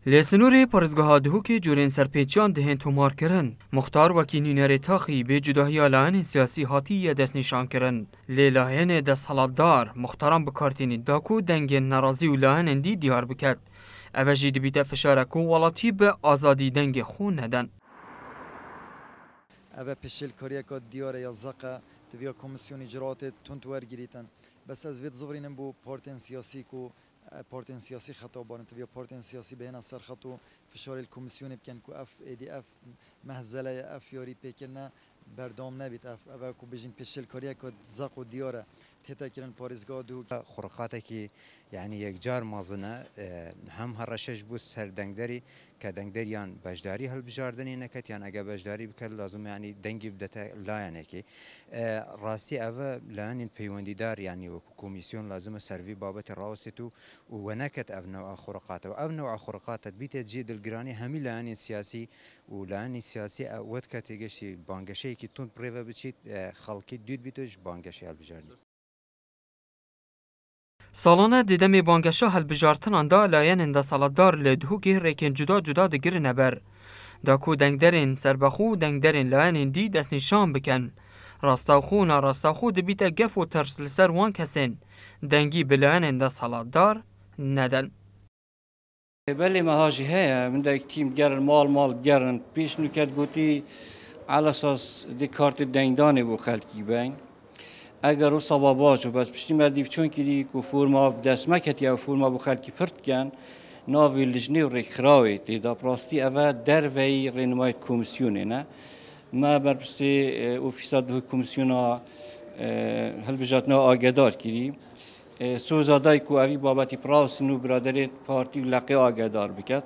لسنوری پرزگاه دهوکی جورین سرپیچان دهن تومار کرن مختار وکی نینر تاخی به جداهی آلان سیاسی هاتی دست نشان کرن لیلاهن دست حالتدار مختاران بکارتینی داکو دنگ نرازی و لاهن دی دیار بکد اوجی دبیت فشارکو ولاتی به آزادی دنگ خون ندن اوه پشل کاریه که دیاره یا زقه تویا کمیسیون اجرات تندور گریتن بس از وید زورینم بو پارتین سیاسی کو پارتین سیاسی خطا بارن تویا پارتین سیاسی به سر خطو فشار الکمیسیون بکن کو اف ایدی اف مهزله اف یاری پیکرنا بردام نبید اف اوه کو بجین پشل کاریه که زق و دیاره تهتا کرن پارزگاه دو خرقاته کی یعنی یک جار مازنه هم هرشش بو سر دنگداری که دنگداریان بجداری هل بجاردنی نکت یعنی اگه بجداری بکرد لازم یعنی دنگی بدته لا یعنی کی راستی اوه لان پیوندیدار یعنی و کمیسیون لازم سروی بابت راوستو و نکت او نوع خرقاته و او نوع خرقاته بیت جید الگرانی همی لان سیاسی و لان سیاسی ود کتیگشی بانگشی کی تون پریو بچید خالکی دید بیتوش بانگشی هل بجاردی سالانه دیدم بانگشا هلبجارتنان دا لاین دا سالدار لدهوکی ریکن جدا جدا دگر نبر. دا کو دنگدرین سربخو دنگدرین لاین دی دست نشان بکن. راستاخو ناراستاخو دبیت گف و ترس لسر وان کسین. دنگی بلاین دا سالدار ندن. بله مهاجی هیا من دا تیم گرن مال گرن پیش نکرد گوتی على اساس دی کارت دنگدانی بو خلکی بین. اگر رو صباباجو بس پشتی مردیف چون کلی که فرما دست مکت یا فرما بخل کی پرت کن ناوی لجنه و رکراوی دیدا پراستی اوه در وی رنمایت کمیسیونه نه ما برپسی اوفیسات دو کمیسیونا هل بجاتنا آگدار کری سوزادای که اوی بابتی پراس نو برادری پارتی لقی آگدار بکد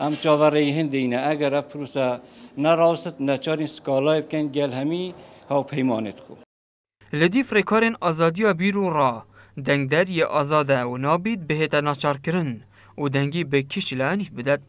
ام چاوره هنده اینه اگر پروسا نراست نچارین سکالای بکن گل همی هاو پیمانت خوب لدی فرکارن آزادی بیرون را دنگداری آزاده و نابید بهت ناچار کرن و دنگی به کشلانی بدد.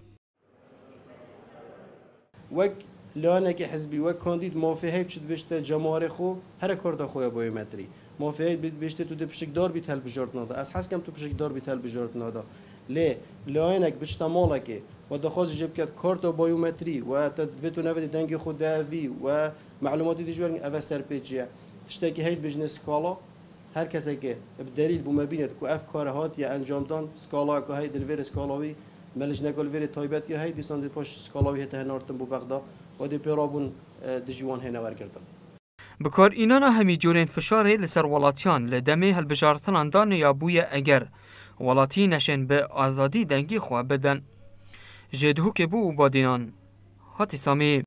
وق لانه حزبی وق کاندید موافقه بشد بشته جمهور خو هر کارت خویا بایومتری موافقه بشته تو دپشک دار بیت هل بجارت نادا از حس کم تو پشک دار بیت هل بجارت نادا لی لانه بشته مالکه و دخواست جب کرد کارت بایومتری و تدویتو نوید دنگ خود داوی و معلوماتی دیجوری اوه سرپیچیه تشتکی هید بجنه سکالا هر کسی که بدلیل بوم بیند که افکار هات یا انجام دان سکالا که هید الویر سکالاوی ملج نگال ویر تایبت یا هید دیسان دی پاش سکالاوی هته نارتن بو بغدا و دی پیرابون دجوان هنه ورگردن بکار اینانا همی جورین فشاره لسر ولاتیان لدمه هلبجارتن اندان یا بوی اگر ولاتی نشن به آزادی دنگی خواه بدن جدهو که بو بادینان هاتی سامی